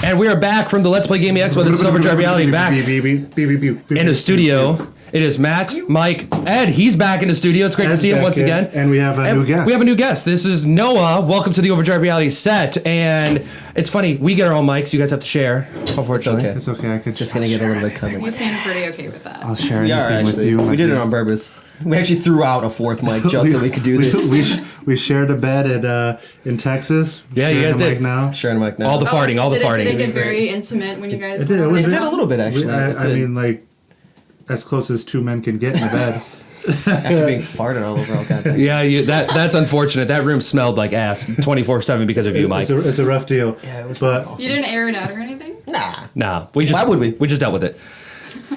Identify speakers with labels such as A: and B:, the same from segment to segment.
A: And we are back from the Let's Play Gaming Expo. This is Overdrive Reality back in the studio. It is Matt, Mike, Ed. He's back in the studio. It's great to see him once again.
B: And we have a new guest.
A: We have a new guest. This is Noah. Welcome to the Overdrive Reality set. And it's funny, we get our own mics. You guys have to share. Unfortunately,
B: it's okay. I could
C: just gonna get a little bit covered.
D: You seem pretty okay with that.
B: I'll share anything with you.
C: We did it on purpose. We actually threw out a fourth mic just so we could do this.
B: We shared a bed in Texas.
A: Yeah, you guys did.
C: Sharing a mic now.
A: All the farting.
D: Did it get very intimate when you guys?
C: It did a little bit actually.
B: I mean, like as close as two men can get in a bed.
C: After being farted all over all goddamn.
A: Yeah, that's unfortunate. That room smelled like ass 24/7 because of you, Mike.
B: It's a rough deal.
C: Yeah, it was
B: but
C: awesome.
D: You didn't air it out or anything?
A: Nah.
C: Why would we?
A: We just dealt with it.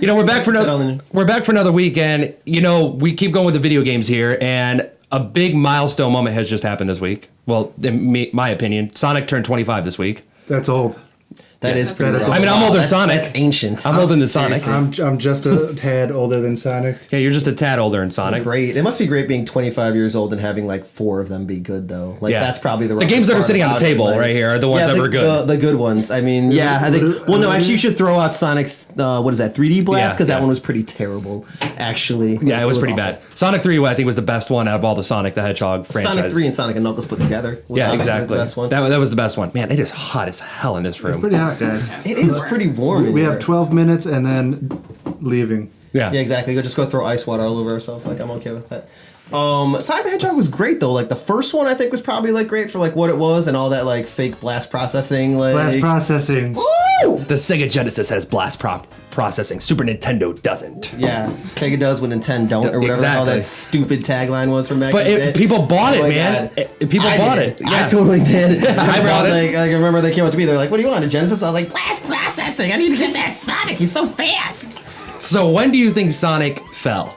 A: You know, we're back for another week, and you know we keep going with the video games here, and a big milestone moment has just happened this week. Well, in my opinion, Sonic turned 25 this week.
B: That's old.
C: That is pretty old.
A: I mean, I'm older than Sonic.
C: That's ancient.
A: I'm older than Sonic.
B: I'm just a tad older than Sonic.
A: Yeah, you're just a tad older than Sonic.
C: Great. It must be great being 25 years old and having like 4 of them be good though. Like that's probably the
A: games that are sitting on the table right here are the ones that were good.
C: The good ones. I mean, I think. Well, no, actually, you should throw out Sonic's. What is that? 3D Blast because that one was pretty terrible. Actually.
A: Yeah, it was pretty bad. Sonic 3, I think, was the best one out of all the Sonic the Hedgehog franchise.
C: Sonic 3 and Sonic and Knuckles put together.
A: Yeah, exactly. The best one. That was the best one. Man, it is hot as hell in this room.
B: It's pretty hot, guys.
C: It is pretty warm.
B: We have 12 minutes and then leaving.
A: Yeah,
C: exactly. Just go throw ice water all over ourselves. Like I'm okay with that. Sonic the Hedgehog was great though. Like the first one, I think was probably like great for like what it was and all that like fake blast processing. Like
B: blast processing.
A: Woo! The Sega Genesis has blast processing. Super Nintendo doesn't.
C: Yeah, Sega does when Nintendo don't, or whatever how that stupid tagline was from back.
A: But people bought it, man. People bought it.
C: Yeah. I totally did.
A: I bought it.
C: I remember they came up to me. They're like, "What do you want, a Genesis?" I was like, "Blast processing. I need to get that Sonic. He's so fast."
A: So when do you think Sonic fell?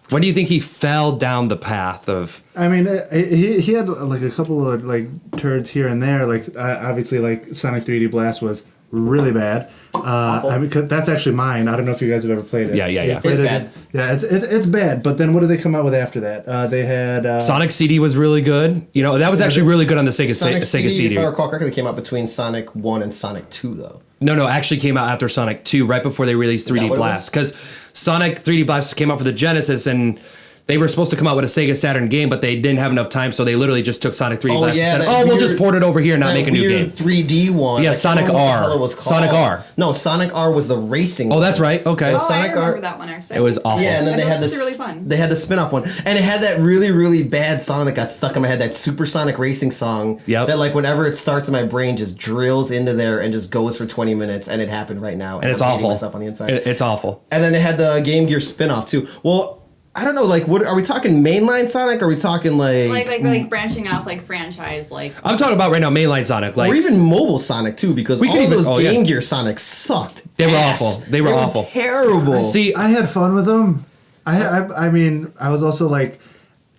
A: When do you think he fell down the path of?
B: I mean, he had like a couple of like turds here and there. Like obviously, like Sonic 3D Blast was really bad. I mean, 'cause that's actually mine. I don't know if you guys have ever played it.
A: Yeah.
C: It's bad.
B: Yeah, it's bad. But then what did they come out with after that? They had
A: Sonic CD was really good. You know, that was actually really good on the Sega CD.
C: If I recall correctly, came out between Sonic 1 and Sonic 2 though.
A: No, actually came out after Sonic 2, right before they released 3D Blast. Because Sonic 3D Blast came out for the Genesis, and they were supposed to come out with a Sega Saturn game, but they didn't have enough time, so they literally just took Sonic 3D Blast and said, we'll just port it over here and not make a new game.
C: 3D one.
A: Yeah, Sonic R. Sonic R.
C: No, Sonic R was the racing
A: one. Oh, that's right. Okay.
D: Sonic I remember that one, actually.
A: It was awful.
C: Yeah, and then they had this.
D: Really fun.
C: They had the spin-off one. And it had that really, really bad song that got stuck in my head, that Supersonic Racing song.
A: Yep.
C: That, like, whenever it starts in my brain, just drills into there and just goes for 20 minutes, and it happened right now.
A: And it's awful.
C: Myself on the inside.
A: It's awful.
C: And then they had the Game Gear spin-off, too. Well, I don't know, like, what are we talking mainline Sonic, or are we talking,
D: like branching out, like, franchise, like...
A: I'm talking about right now mainline Sonic. Like,
C: or even mobile Sonic, too, because all those Game Gear Sonics sucked.
A: They were awful. They were awful.
C: Terrible.
A: See,
B: I had fun with them. I mean, I was also, like,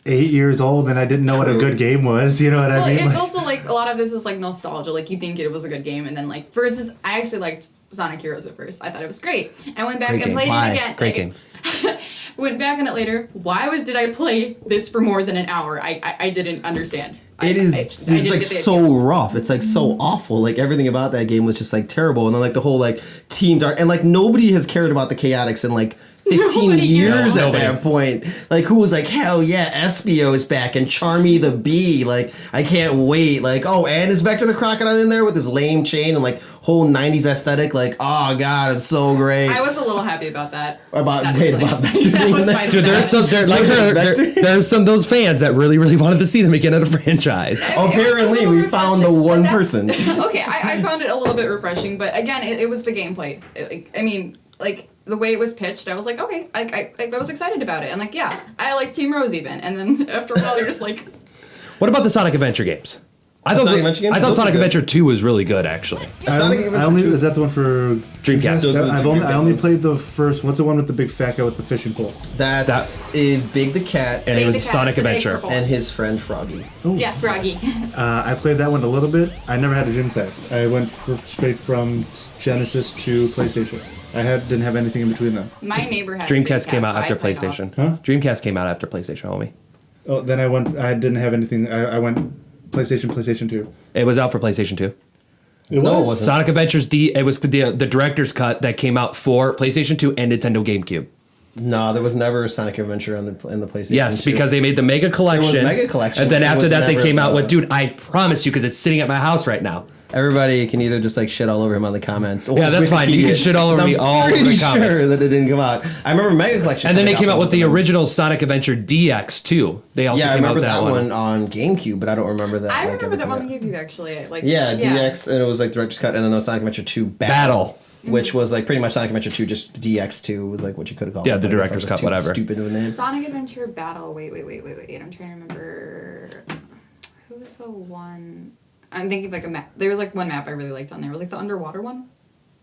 B: 8 years old, and I didn't know what a good game was. You know what I mean?
D: It's also, like, a lot of this is, like, nostalgia. Like, you think it was a good game, and then, like, for instance, I actually liked Sonic Heroes at first. I thought it was great. I went back and played it again.
A: Great game.
D: Went back on it later. Did I play this for more than an hour? I didn't understand.
C: It's like so rough. It's like so awful. Like everything about that game was just like terrible. And then like the whole like Team Dark, and like nobody has cared about the Chaotix in like 15 years at that point. Like who was like, hell yeah, Espio is back and Charmy the Bee. Like I can't wait. Like, oh, and is Vector the Crocodile in there with his lame chain and like whole 90s aesthetic? Like, oh god, I'm so great.
D: I was a little happy about that.
C: About Vector being there.
A: Dude, there's some of those fans that really, really wanted to see them again at a franchise.
C: Apparently, we found the one person.
D: Okay, I found it a little bit refreshing, but again, it was the gameplay. The way it was pitched, I was like, okay, I was excited about it. And like, yeah, I like Team Rose even. And then after a while, you're just like...
A: What about the Sonic Adventure games? I thought Sonic Adventure 2 was really good, actually.
B: Is that the one for
A: Dreamcast?
B: I only played the first. What's the one with the big fat guy with the fishing pole?
C: That is Big the Cat.
A: And it was Sonic Adventure.
C: And his friend Froggy.
B: Ooh.
D: Yeah, Froggy.
B: I played that one a little bit. I never had a Dreamcast. I went straight from Genesis to PlayStation. didn't have anything in between them.
D: My neighbor had
A: Dreamcast came out after PlayStation.
B: Huh?
A: Dreamcast came out after PlayStation, homie.
B: Oh, then I didn't have anything. I went PlayStation 2.
A: It was out for PlayStation 2.
B: It
C: No, it
B: was.
C: wasn't.
A: Sonic Adventures D. It was the director's cut that came out for PlayStation 2 and Nintendo GameCube.
C: No, there was never a Sonic Adventure in the PlayStation.
A: Yes,
C: 2.
A: because they made the Mega Collection.
C: Mega Collection.
A: And then
C: It
A: after
C: was
A: that, they
C: never
A: came out
C: the-
A: with, dude, I promise you, because it's sitting at my house right now.
C: Everybody can either just like shit all over him on the comments. Or
A: Yeah, that's fine. You can
C: Wikipedia,
A: shit all over
C: 'cause
A: me all
C: I'm
A: over the
C: pretty
A: comments.
C: sure that it didn't come out. I remember Mega Collection.
A: And then they
C: coming
A: came out with the
C: them.
A: original Sonic Adventure DX too. They also
C: Yeah, I
A: came out
C: remember
A: with
C: that one on GameCube, but I don't remember that.
D: I
C: like,
D: remember that one
C: everything
D: on GameCube actually. Like
C: Yeah, DX, and it was like director's cut, and then there was Sonic Adventure 2 Battle. Which was like pretty much Sonic Adventure 2, just DX2 was like what you could have called
A: Yeah,
C: it.
A: the
C: I guess
A: director's
C: that was
A: cut,
C: too
A: whatever.
C: Stupid of a name.
D: Sonic Adventure Battle. Wait. I'm trying to remember. Who was the one? I'm thinking of like a map. There was like one map I really liked on there. It was like the underwater one.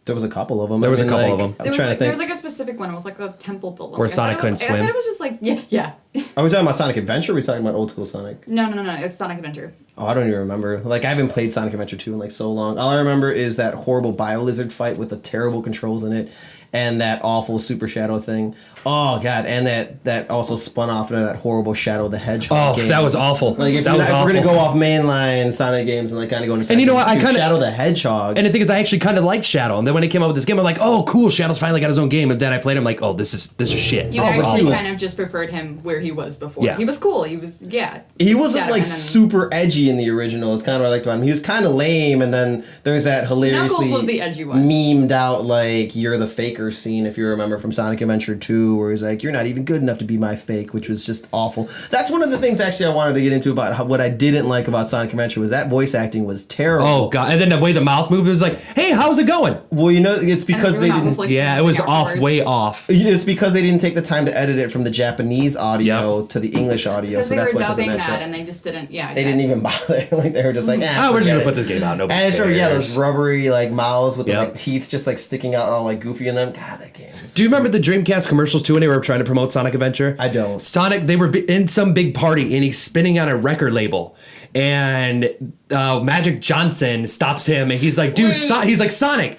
C: There was a couple of them.
A: There was a couple of them.
C: I'm
D: There was
C: trying
D: like,
C: to
D: there
C: think.
D: was like a specific one. It was like a temple built one.
A: Where
D: Like, I
A: Sonic
D: thought it was-
A: couldn't
D: I
A: swim.
D: thought it was just like yeah.
C: Are we talking about Sonic Adventure? Or are we talking about old school Sonic?
D: No. It's Sonic Adventure.
C: Oh, I don't even remember. Like, I haven't played Sonic Adventure 2 in like so long. All I remember is that horrible Bio-Lizard fight with the terrible controls in it, and that awful Super Shadow thing. Oh god, and that also spun off into that horrible Shadow the Hedgehog
A: Oh,
C: game.
A: that was awful.
C: Like if,
A: that was
C: if
A: awful.
C: we're gonna go off mainline Sonic games and like kind of go into
A: And you know what, I
C: games too,
A: kinda-
C: Shadow the Hedgehog.
A: And the thing is, I actually kind of liked Shadow. And then when it came out with this game, I'm like, oh, cool, Shadow's finally got his own game. And then I played him like, oh, this is shit.
D: You
C: Oh, but
D: actually
C: he was-
D: kind of just preferred him where he was before.
A: Yeah.
D: He was cool. He was
C: He wasn't
D: Shadow,
C: like
D: and then
C: super edgy in the original. It's kind of what I liked about him. He was kind of lame, and then there's that hilariously
D: Knuckles was the edgy one.
C: memed out like "You're the faker" scene, if you remember from Sonic Adventure 2, where he's like, "You're not even good enough to be my fake," which was just awful. That's one of the things actually I wanted to get into about what I didn't like about Sonic Adventure was that voice acting was terrible.
A: Oh god! And then the way the mouth moved, it was like, "Hey, how's it going?"
C: Well, you know, it's because
D: And
C: they
D: everyone
C: didn't.
D: was, like,
A: Yeah, it was
D: moving
A: off,
D: afterwards.
A: way off.
C: It's because they didn't take the time to edit it from the Japanese audio
A: Yep.
C: to the English audio,
D: Because
C: so
D: they
C: that's
D: were
C: why it doesn't
D: dubbing
C: match
D: that,
C: up.
D: and they just didn't. Yeah,
C: They didn't even bother. Like they were just like,
A: Oh, we're just
C: forget
A: gonna
C: it.
A: put this game out. Nobody
C: And it's
A: cares.
C: those rubbery like mouths with the
A: Yep.
C: like teeth just like sticking out all like goofy in them. God, that game.
A: Do you remember the Dreamcast commercials too when they were trying to promote Sonic Adventure?
C: I don't.
A: Sonic, they were in some big party and he's spinning on a record label, and Magic Johnson stops him and he's like, "Dude, he's like, Sonic,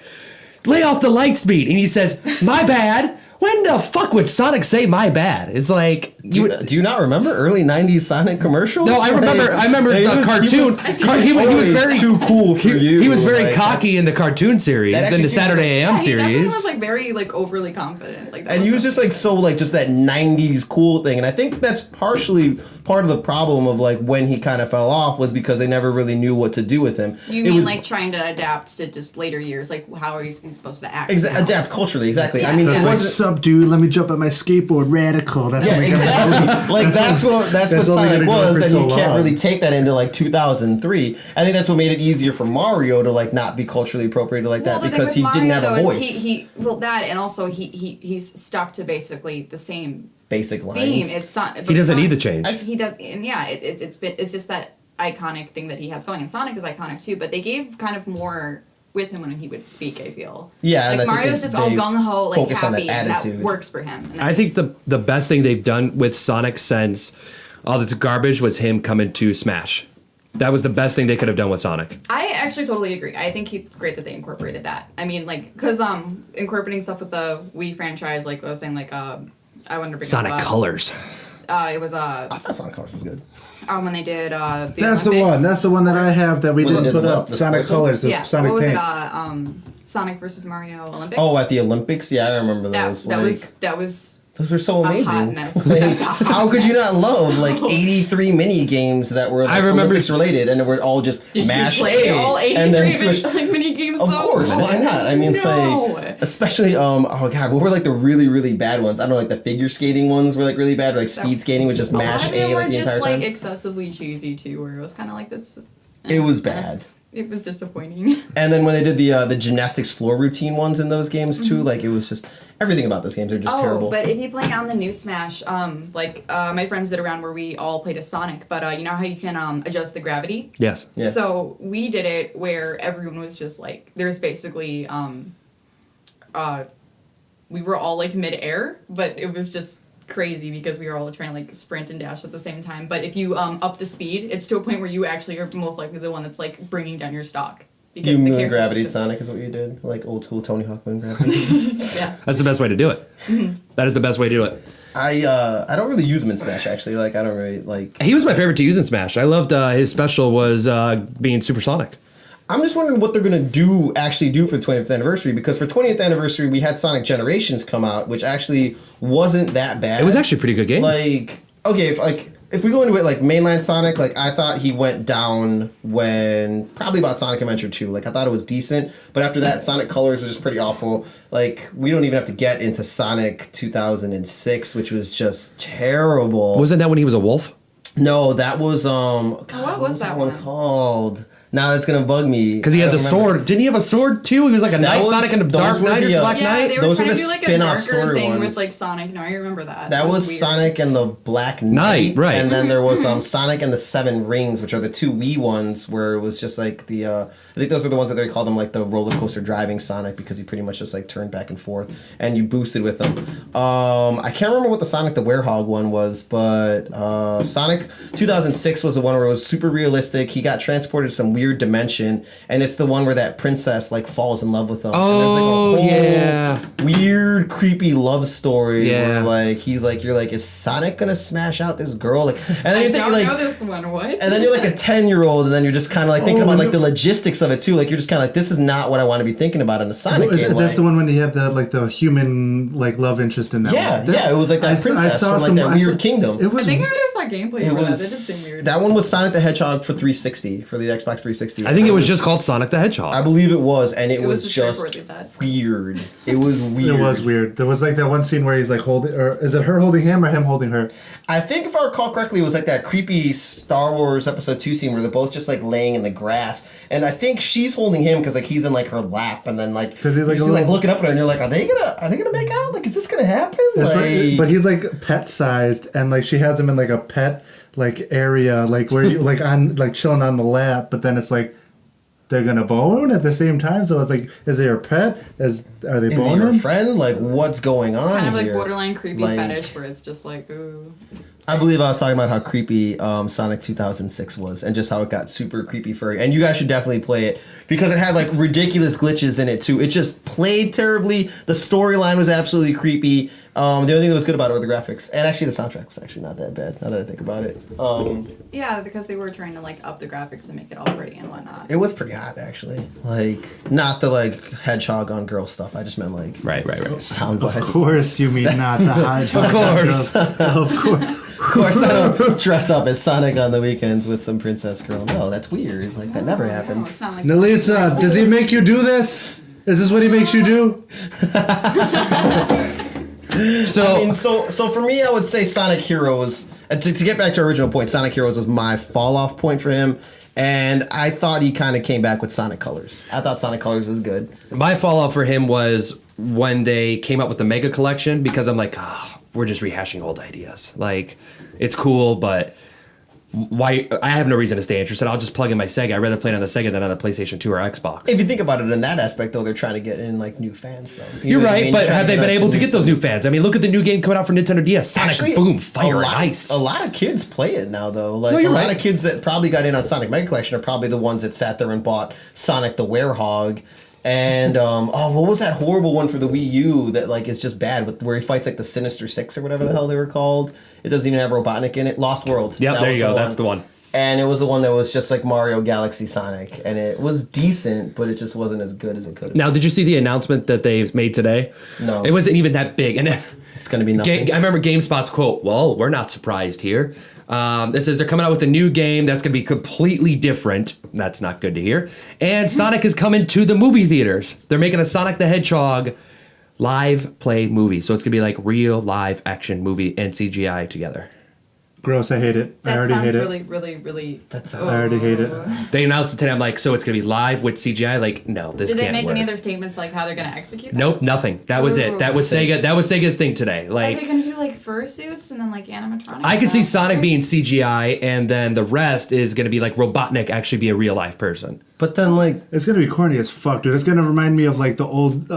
A: lay off the light speed," and he says, "My bad." When the fuck would Sonic say "my bad"? It's like
C: Do you not remember early '90s Sonic commercials?
A: No, I remember. I remember
C: He
A: the
C: was-
A: cartoon. He was
C: always
A: very
C: too cool for you.
A: He was very
C: Like,
A: cocky in the cartoon series,
C: That
A: then
C: actually
A: the
C: seems
A: Saturday AM
D: He definitely
A: series.
D: was like very like overly confident. Like that
C: And he was just like so like just that '90s cool thing, and I think that's partially part of the problem of like when he kind of fell off was because they never really knew what to do with him.
D: You
C: It
D: mean
C: was,
D: like trying to adapt to just later years? Like how are you supposed to act? now?
C: adapt culturally, exactly. I
D: Yeah.
C: mean,
D: Yeah.
C: it
B: Like,
C: wasn't.
B: sup, dude, let me jump on my skateboard, radical. That's
C: Yeah,
B: what
C: exactly. Like that's what
B: that's only
C: Sonic
B: been going
C: was,
B: for
C: and
B: so
C: you can't
B: long.
C: really take that into like 2003. I think that's what made it easier for Mario to like not be culturally appropriated like
D: Well,
C: that
D: the thing
C: because
D: with
C: he didn't
D: Mario,
C: have a
D: though,
C: voice.
D: is he well that and also he's stuck to basically the same
C: Basic
D: theme.
C: lines.
D: It's
A: He doesn't need to change.
D: He does, and yeah, it's just that iconic thing that he has going. And Sonic is iconic too, but they gave kind of more with him when he would speak. I feel.
C: Yeah, and
D: like
C: I think
D: Mario's
C: they-
D: just all
C: they
D: gung ho, like
C: focused on that
D: happy, and that
C: attitude.
D: works for him. And
A: I
D: that's
A: think
D: just-
A: the best thing they've done with Sonic since all this garbage was him coming to Smash. That was the best thing they could have done with Sonic.
D: I actually totally agree. I think it's great that they incorporated that. I mean, like, because incorporating stuff with the Wii franchise, like I was saying, like I wanted to bring
A: Sonic
D: up,
A: Colors.
D: It was
C: I thought Sonic Colors was good.
D: when they did the
B: That's the
D: Olympics,
B: one. That's the one that I
D: sports.
B: have that we
C: When they
B: didn't
C: did
B: put
C: the
B: up.
C: what? The
B: Sonic
C: sports
B: Colors, the
D: Yeah,
B: Sonic
D: what was
B: Paint.
D: it? Sonic versus Mario Olympics.
C: Oh, at the Olympics, yeah, I remember
D: that
C: those.
D: that was
C: Those were so amazing.
D: hot mess.
C: Like, how could you not love like 83 mini games that were like,
A: I remember
C: Olympics related and were all just
D: Did
C: mash
D: you play
C: A
D: all 83
C: and then switch?
D: like mini games
C: Of
D: though?
C: course, why not? I mean,
D: No.
C: like, especially oh god, what were like the really really bad ones? I don't know, like the figure skating ones were like really bad. Or, like speed skating was just
D: A lot
C: mash
D: of them
C: A like
D: were
C: the
D: just
C: entire
D: like
C: time.
D: excessively cheesy too, where it was kind of like this.
C: It was bad.
D: It was disappointing.
C: And then when they did the gymnastics floor routine ones in those games too, like it was just everything about those games are just terrible.
D: But if you play on the new Smash, my friends did a round where we all played as Sonic, but you know how you can adjust the gravity?
A: Yes.
C: Yeah.
D: So we did it where everyone was just like, there's basically, we were all like mid-air, but it was just crazy because we were all trying to like sprint and dash at the same time. But if you up the speed, it's to a point where you actually are most likely the one that's like bringing down your stock. Because
C: You
D: the
C: moon
D: character's
C: gravity
D: just-
C: Sonic is what you did, like old school Tony Hawk moon gravity.
D: Yeah.
A: That's the best way to do it. That is the best way to do it.
C: I don't really use him in Smash actually. Like I don't really like.
A: He was my favorite to use in Smash. I loved his special was being supersonic.
C: I'm just wondering what they're gonna actually do for the 20th anniversary, because for 20th anniversary we had Sonic Generations come out, which actually wasn't that bad.
A: It was actually a pretty good game.
C: Like, okay, if we go into it, like mainline Sonic, like I thought he went down when probably about Sonic Adventure 2. Like I thought it was decent, but after that, Sonic Colors was just pretty awful. Like we don't even have to get into Sonic 2006, which was just terrible.
A: Wasn't that when he was a wolf?
C: No, that was
D: what was that one
C: called? Now that's gonna bug me
A: Because he had the sword. Didn't he have a sword too? He was like a Night Sonic and a Dark Knight or Black
D: Yeah,
A: Knight.
D: they were
C: Those
D: trying
C: were
D: to
C: the
D: do like a
C: spin-off
D: darker
C: story
D: thing
C: ones.
D: with like Sonic. No, I remember that.
C: That was
D: weird.
C: Sonic and the Black Knight,
A: right.
C: And then there was Sonic and the Seven Rings, which are the two Wii ones, where it was just like the I think those are the ones that they call them like the roller coaster driving Sonic, because you pretty much just like turned back and forth and you boosted with them. I can't remember what the Sonic the Werehog one was, but Sonic 2006 was the one where it was super realistic. He got transported to some weird dimension, and it's the one where that princess like falls in love with him.
A: Oh,
C: and there's, like, a whole
A: yeah.
C: weird creepy love story where
A: Yeah.
C: like he's like, you're like, is Sonic gonna smash out this girl? Like, and then
D: I
C: you're thinking
D: don't
C: like,
D: know this one. What?
C: and then you're like a 10-year-old, and then you're just kind of like thinking about like the logistics of it too. Like you're just kind of like, this is not what I want to be thinking about in a Sonic game.
B: That's
C: like,
B: the one when he had the human like love interest in that
C: yeah,
B: one.
C: yeah, it was like that princess from like that weird kingdom.
B: It
D: I
B: was
D: think I just saw gameplay
C: It
D: for that. It
C: was
D: did seem weird.
C: that one was Sonic the Hedgehog for 360 for the Xbox 360.
A: I think it was just called Sonic the Hedgehog.
C: I believe it was, and it was
D: was
C: just
D: straightforward like that.
C: weird. It was weird.
B: It was weird. There was like that one scene where he's like holding, or is it her holding him or him holding her?
C: I think if I recall correctly, it was like that creepy Star Wars Episode 2 scene where they're both just like laying in the grass, and I think she's holding him because like he's in like her lap, and then like
B: 'Cause he's, like,
C: she's
B: a
C: like
B: little-
C: looking up at her, and you're like, are they gonna make out? Like, is this gonna happen?
B: It's
C: Like,
B: like, but he's like pet sized, and like she has him in like a pet like area, like where you like on like chilling on the lap, but then it's like they're gonna bone at the same time. So it's like, is they your pet? Are they
C: is he
B: boning?
C: your friend? Like, what's going on
D: Kind of like
C: here?
D: borderline creepy
C: Like,
D: fetish where it's just like, ooh.
C: I believe I was talking about how creepy Sonic 2006 was, and just how it got super creepy furry. And you guys should definitely play it because it had like ridiculous glitches in it too. It just played terribly. The storyline was absolutely creepy. The only thing that was good about it were the graphics, and actually the soundtrack was actually not that bad. Now that I think about it,
D: Yeah, because they were trying to like up the graphics and make it all pretty and whatnot.
C: it was pretty hot actually. Like not the like hedgehog on girl stuff. I just meant like
A: Right.
C: sound
B: Of
C: wise.
B: course, you mean not the hedgehog.
A: Of course.
B: Of course.
C: Of course, I don't dress up as Sonic on the weekends with some princess girl. No, that's weird. Like that never
D: No,
C: happens.
D: it's not like
B: Nalisa, does he make you do this? Is this what he makes you do?
A: So,
C: I mean, so for me, I would say Sonic Heroes. To get back to our original point, Sonic Heroes was my fall off point for him, and I thought he kind of came back with Sonic Colors. I thought Sonic Colors was good.
A: my fallout for him was when they came out with the Mega Collection, because I'm like, we're just rehashing old ideas. Like, it's cool, but why? I have no reason to stay interested. I'll just plug in my Sega. I'd rather play it on the Sega than on the PlayStation 2 or Xbox.
C: If you think about it in that aspect, though, they're trying to get in like new fans, though.
A: You're
C: know what I
A: right,
C: mean?
A: but
C: Trying
A: have they been
C: like,
A: able to get those new fans? I mean, look at the new game coming out for Nintendo DS. Sonic
C: Actually,
A: Boom, Fire and
C: a lot,
A: Ice.
C: A lot of kids play it now, though. Like
A: No,
C: a
A: you're
C: lot
A: right.
C: of kids that probably got in on Sonic Mega Collection are probably the ones that sat there and bought Sonic the Werehog. And what was that horrible one for the Wii U that like is just bad, with where he fights like the Sinister Six or whatever the hell they were called? It doesn't even have Robotnik in it. Lost World.
A: Yep,
C: That
A: there
C: was
A: you go.
C: one.
A: That's the one.
C: And it was the one that was just like Mario Galaxy Sonic, and it was decent, but it just wasn't as good as it could have.
A: Now, did you see the announcement that they've made today?
C: No.
A: It wasn't even that big. And
C: It's gonna be nothing.
A: I remember GameSpot's quote, well, we're not surprised here. It says they're coming out with a new game that's going to be completely different. That's not good to hear. And Sonic is coming to the movie theaters. They're making a Sonic the Hedgehog live play movie. So it's going to be like real live action movie and CGI together.
B: Gross, I hate it. I
D: That
B: already
D: sounds
B: hate
D: really,
B: it.
D: really, really.
C: That sounds-
B: I already hate it.
A: They announced it today. I'm like, so it's going to be live with CGI? Like, no, this
D: Did
A: can't
D: they make
A: work.
D: any other statements like how they're gonna execute that?
A: Nope, nothing. That was it. That was Sega. That was Sega's thing today.
D: Are they
A: Like,
D: gonna do like fursuits and then like animatronics?
A: I could see
D: and stuff?
A: Sonic being CGI, and then the rest is going to be like Robotnik actually be a real life person.
C: But then like
B: It's gonna be corny as fuck, dude. It's gonna remind me of like the old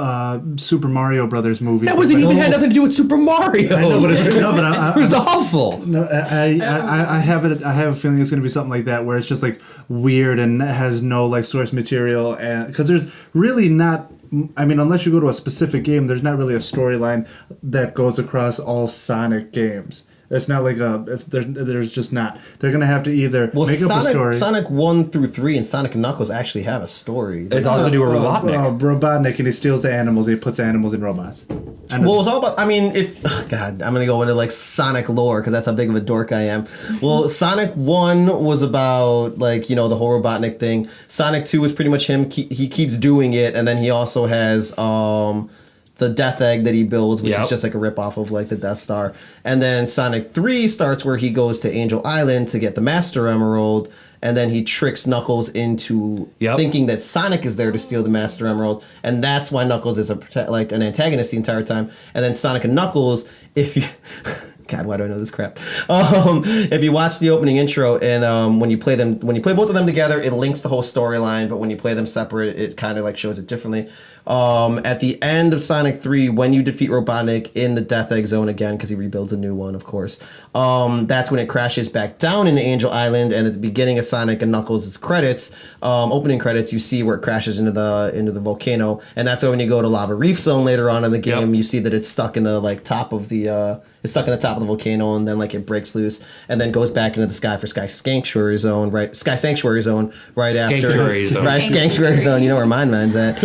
B: Super Mario Brothers movie.
A: That wasn't even had nothing to do with Super Mario.
B: I know, but it's no, but
A: it was awful.
B: No, I have it. I have a feeling it's gonna be something like that, where it's just like weird and has no like source material, and because there's really not. I mean, unless you go to a specific game, there's not really a storyline that goes across all Sonic games. It's not like there's just not. They're gonna have to either make up a story.
C: Sonic 1 through 3 and Sonic and Knuckles actually have a story.
A: It's also do a Robotnik.
B: Robotnik, and he steals the animals. And he puts animals in robots.
C: Well, it's all about. I mean, God, I'm gonna go into like Sonic lore because that's how big of a dork I am. Well, Sonic 1 was about like the whole Robotnik thing. Sonic 2 was pretty much him. He keeps doing it, and then he also has the Death Egg that he builds, which is just like a ripoff of like the Death Star. And then Sonic 3 starts where he goes to Angel Island to get the Master Emerald, and then he tricks Knuckles into thinking that Sonic is there to steal the Master Emerald, and that's why Knuckles is an antagonist the entire time. And then Sonic and Knuckles, if you... God, why do I know this crap? If you watch the opening intro and when you play both of them together, it links the whole storyline. But when you play them separate, it kind of like shows it differently. At the end of Sonic 3, when you defeat Robotnik in the Death Egg Zone again, because he rebuilds a new one, of course, that's when it crashes back down into Angel Island. And at the beginning of Sonic and Knuckles' credits, opening credits, you see where it crashes into the volcano, and that's why when you go to Lava Reef Zone later on in the game, you see that it's stuck in the top of the volcano, and then like it breaks loose and then goes back into the Sky Sanctuary Zone right Sanctuary Zone. You know where mine's at.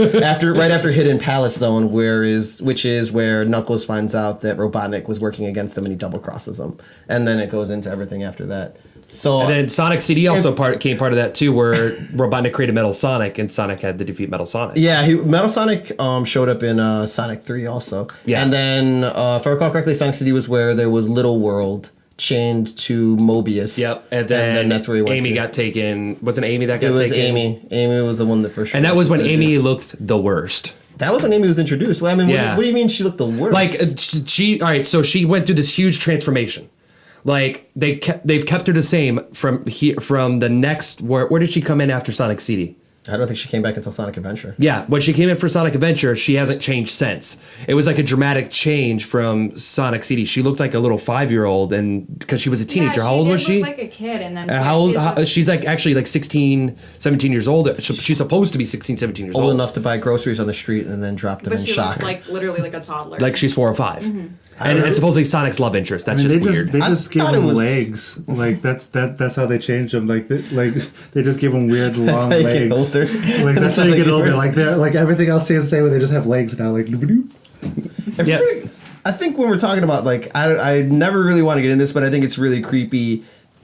C: After Hidden Palace Zone, which is where Knuckles finds out that Robotnik was working against him and he double crosses him, and then it goes into everything after that. So
A: and then Sonic CD also came part of that too, where Robotnik created Metal Sonic, and Sonic had to defeat Metal Sonic.
C: Yeah, Metal Sonic showed up in Sonic 3 also. Yeah. And then, if I recall correctly, Sonic CD was where there was Little World chained to Mobius.
A: Yep, and then
C: that's where he went
A: Amy
C: to.
A: got taken. Wasn't Amy that got taken?
C: It was Amy. Amy was the one that first.
A: And that was when Amy looked the worst.
C: That was when Amy was introduced. Well, I mean, what do you mean she looked the worst?
A: Like all right, so she went through this huge transformation. Like they've kept her the same from the next. Where did she come in after Sonic CD?
C: I don't think she came back until Sonic Adventure.
A: Yeah, when she came in for Sonic Adventure, she hasn't changed since. It was like a dramatic change from Sonic CD. She looked like a little 5-year-old, and because she was a teenager. How old was she?
D: Look like a kid, and then
A: she's like actually like 16, 17 years old. She's supposed to be 16, 17 years old.
C: Old enough to buy groceries on the street and then drop them in shock.
D: But she looks like literally like a toddler.
A: Like she's 4 or 5. Mm-hmm. And supposedly Sonic's love interest. That's just weird.
B: They just gave him legs. Like that's how they changed him. Like they just give him weird long legs. Like that's how you get older. Like they're like everything else stays the same. They just have legs now. Like
A: yes.
C: I think when we're talking about like I never really want to get in this, but I think it's really creepy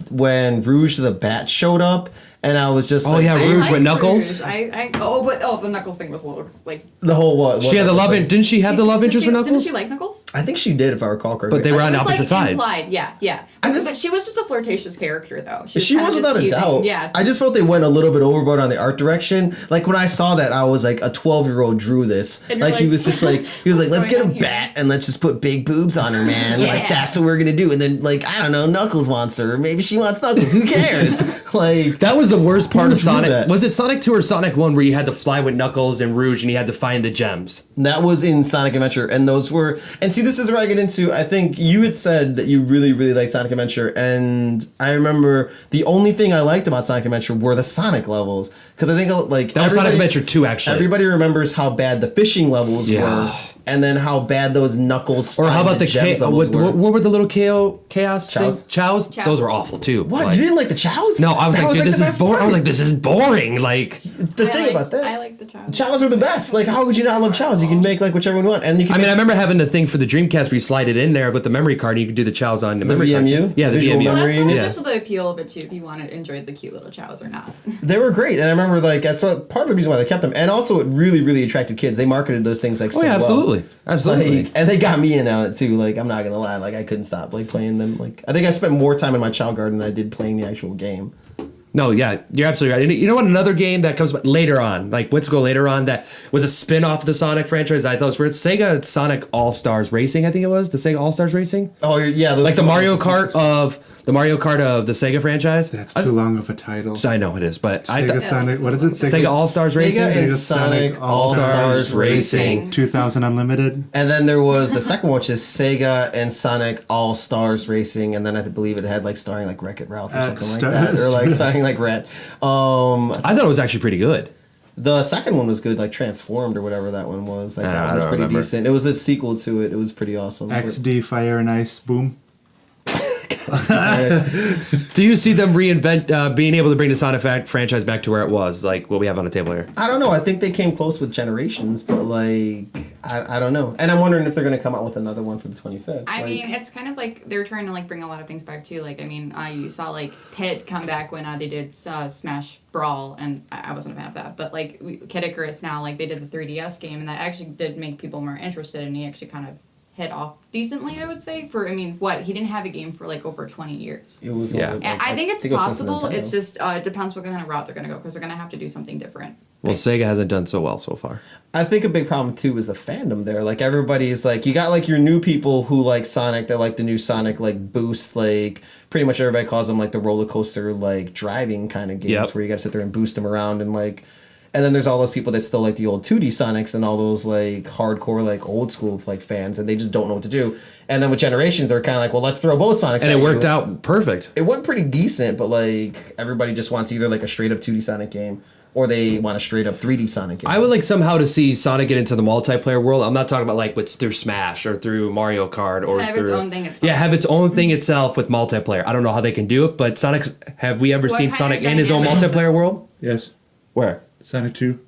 C: when Rouge the Bat showed up. And I was just
A: Rouge with Knuckles.
D: The Knuckles thing was a little like
C: the whole what
A: she had the love. Didn't she have the love interest for Knuckles?
D: Didn't she like Knuckles?
C: I think she did, if I recall correctly.
A: But they were on opposite sides.
D: Implied. Yeah. But she was just a flirtatious character, though.
C: She was without a doubt.
D: Yeah.
C: I just felt they went a little bit overboard on the art direction. Like when I saw that, I was like, a 12-year-old drew this. Like he was just like, let's get a bat and let's just put big boobs on her, man. Yeah. Like that's what we're gonna do. And then like I don't know, Knuckles wants her. Maybe she wants Knuckles. Who cares? Like
A: that was the worst part of Sonic. Was it Sonic 2 or Sonic 1 where you had to fly with Knuckles and Rouge and you had to find the gems?
C: That was in Sonic Adventure, and those were... And see, this is where I get into... I think you had said that you really, really liked Sonic Adventure, and I remember the only thing I liked about Sonic Adventure were the Sonic levels. Because I think, like...
A: That was Sonic Adventure 2, actually.
C: Everybody remembers how bad the fishing levels were, and then how bad those Knuckles...
A: Or how about the
C: gems levels were.
A: What were the little chaos
C: Chows?
A: things? Chows? Those were awful, too.
C: What? You didn't like the Chows?
A: No, I was like, dude, this is boring. I was like, this is boring. Like...
C: The thing about that...
D: I like the Chows.
C: Chows are the best. Like, how could you not love Chows? You can make, like, whichever one you want. And you can
A: I remember having the thing for the Dreamcast where you slide it in there with the memory card and you could do the Chows on the memory card.
C: VMU?
A: Yeah, the
C: Visual
A: VMU.
C: memory
D: Well, that's just the appeal of it, too, if you want to enjoy the cute little Chows or not.
C: They were great. And I remember, like, that's part of the reason why they kept them. And also, it really, really attracted kids. They marketed those things, like, so well.
A: Absolutely. Absolutely.
C: Like, and they got me in on it, too. Like, I'm not going to lie. Like, I couldn't stop, like, playing them. Like, I think I spent more time in my child garden than I did playing the actual game.
A: No, yeah, you're absolutely right. And you know what? Another game that comes later on, like let's go later on, that was a spin-off of the Sonic franchise. I thought it was weird. Sega Sonic All-Stars Racing, I think it was. The Sega All-Stars Racing?
C: Oh, yeah.
A: Like the Mario Kart of the Sega franchise.
B: That's too long of a title.
A: I know it is, but
B: Sega Sonic, what is it?
A: Sega All-Stars Racing?
C: Sega and Sonic All-Stars Racing.
B: 2000 Unlimited.
C: And then there was the second one, which is Sega and Sonic All-Stars Racing. And then I believe it had like starring like Wreck-It Ralph or something like that. Or like starring like Rat.
A: I thought it was actually pretty good.
C: The second one was good, like Transformed or whatever that one was. Like that one was pretty decent. It was a sequel to it. It was pretty awesome.
B: XD Fire and Ice Boom.
A: Do you see them reinvent, being able to bring the Sonic franchise back to where it was, like what we have on the table here?
C: I don't know. I think they came close with Generations, but like I don't know. And I'm wondering if they're gonna come out with another one for the 25th.
D: I mean, it's kind of like they're trying to like bring a lot of things back too. Like, I mean, you saw like Pit come back when they did Smash Brawl, and I wasn't a fan of that. But like Kid Icarus now, like they did the 3DS game, and that actually did make people more interested, and he actually kind of hit off decently, I would say. For, I mean, he didn't have a game for like over 20 years.
C: It was
A: yeah.
D: And I think it's possible. It's just it depends what kind of route they're gonna go, because they're gonna have to do something different.
A: Well, Sega hasn't done so well so far.
C: I think a big problem too is the fandom there. Like everybody's like, you got like your new people who like Sonic, that like the new Sonic like boost, like pretty much everybody calls them like the roller coaster like driving kind of games where you got to sit there and boost them around and like. And then there's all those people that still like the old 2D Sonics and all those like hardcore like old school like fans, and they just don't know what to do. And then with Generations, they're kind of like, well, let's throw both Sonics.
A: And it worked out perfect.
C: It went pretty decent, but like everybody just wants either like a straight up 2D Sonic game, or they want a straight up 3D Sonic game.
A: I would like somehow to see Sonic get into the multiplayer world. I'm not talking about like what's through Smash or through Mario Kart or
D: have
A: through
D: its own thing itself.
A: Yeah, have its own thing itself with multiplayer. I don't know how they can do it, but have we ever seen
D: kind
A: Sonic
D: of
A: in his own
D: dynamic?
A: multiplayer world?
B: Yes.
A: Where?
B: Sonic 2.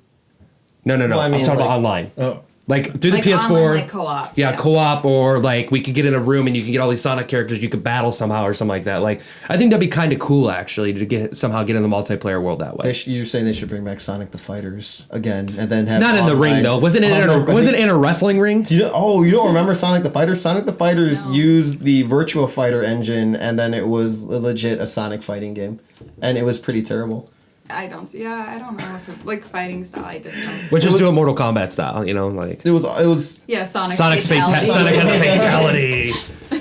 A: No.
C: Well, I mean,
A: I'm talking
C: like-
A: about online.
B: Oh.
A: Like through the
D: Like
A: PS4.
D: online, like co-op.
A: Yeah, co-op, or like we could get in a room and you can get all these Sonic characters you could battle somehow or something like that. Like I think that'd be kind of cool actually to somehow get in the multiplayer world that way.
C: You're saying they should bring back Sonic the Fighters again, and then have
A: Not in the ring
C: online-
A: though. Was it in a wrestling ring?
C: You don't remember Sonic the Fighters? Sonic the Fighters
D: No.
C: used the Virtua Fighter engine, and then it was legit a Sonic fighting game, and it was pretty terrible.
D: I don't see. Yeah, I don't know. If like fighting style, I just don't.
A: Which is do a Mortal Kombat style, you know, like
C: It was.
D: Yeah,
A: Sonic's
D: fatality.
A: Sonic has a fatality.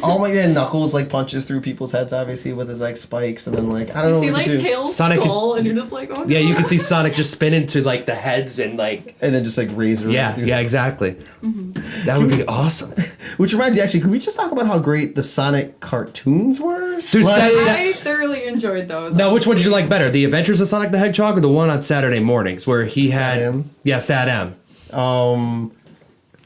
C: Oh my god, Knuckles like punches through people's heads, obviously with his like spikes, and then like I don't
D: You
C: know
D: see
C: what
D: like
C: to do.
D: Tails'
A: Sonic-
D: skull, and you're just like, oh no.
A: Yeah, you can see Sonic just spin into like the heads and like
C: And then just like razor.
A: yeah,
C: through.
A: yeah, exactly.
D: Mm-hmm.
A: That would be awesome.
C: Which reminds me, actually, could we just talk about how great the Sonic cartoons were?
A: Dude,
C: Like-
D: I thoroughly enjoyed those.
A: Now, which one did you like better? The Adventures of Sonic the Hedgehog or the one on Saturday mornings where he had
C: Sam.
A: Yeah, Sad M.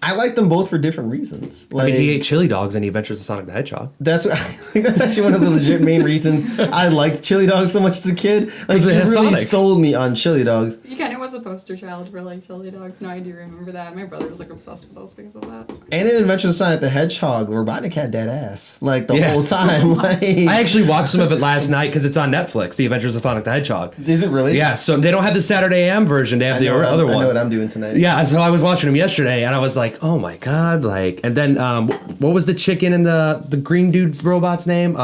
C: I like them both for different reasons.
A: I
C: Like
A: mean, he ate chili dogs in the Adventures of Sonic the Hedgehog.
C: that's I think that's actually one of the legit main reasons I liked chili dogs so much as a kid. Like
A: Because it
C: you
A: has
C: really
A: Sonic.
C: sold me on chili dogs.
D: He kind of was a poster child for like chili dogs. No, I do remember that. My brother was like obsessed with those because of that.
C: And in Adventures of Sonic the Hedgehog, Robotnik had dead ass like the
A: Yeah.
C: whole time. Like,
A: I actually watched some of it last night because it's on Netflix, The Adventures of Sonic the Hedgehog.
C: is it really?
A: Yeah, so they don't have the Saturday AM version, they have the other one.
C: I know what I'm doing tonight.
A: Yeah, so I was watching them yesterday, and I was like, "Oh my god!" Like, and then what was the chicken and the green dude's robot's name?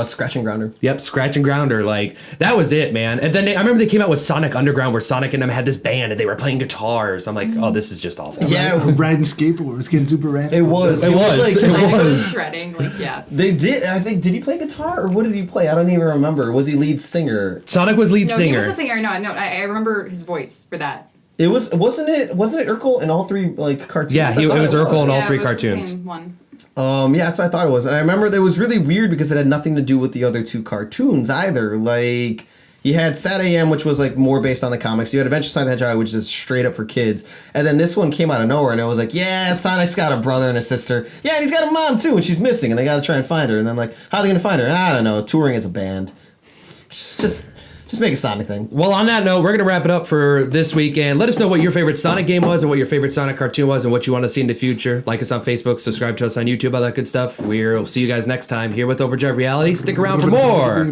C: Scratch and Grounder.
A: Yep, Scratch and Grounder. Like that was it, man. And then I remember they came out with Sonic Underground, where Sonic and them had this band, and they were playing guitars. I'm like, "Oh, this is just awful."
C: Yeah,
B: Riding skateboards, getting super rad.
C: it was.
A: It was.
C: Like,
A: It
D: Like,
A: was.
D: it was shredding. Like, yeah.
C: They did. I think. Did he play guitar or what did he play? I don't even remember. Was he lead singer?
A: Sonic was lead
D: No,
A: singer.
D: he was a singer. No, I remember his voice for that.
C: It was. Wasn't it Urkel in all three like cartoons?
A: Yeah,
C: I
A: it
C: thought
A: was Urkel in all
D: Yeah,
A: three
D: it was the
A: cartoons.
D: same one.
C: Yeah, that's what I thought it was. And I remember it was really weird because it had nothing to do with the other two cartoons either. Like, you had Sat AM, which was like more based on the comics. You had Adventure Sonic the Hedgehog, which is straight up for kids. And then this one came out of nowhere, and it was like, yeah, Sonic's got a brother and a sister. Yeah, and he's got a mom too, and she's missing, and they got to try and find her. And then like, how are they gonna find her? I don't know. Touring as a band. Just make a Sonic thing.
A: Well, on that note, we're going to wrap it up for this week. And let us know what your favorite Sonic game was and what your favorite Sonic cartoon was and what you want to see in the future. Like us on Facebook, subscribe to us on YouTube, all that good stuff. We'll see you guys next time here with Overdrive Reality. Stick around for more.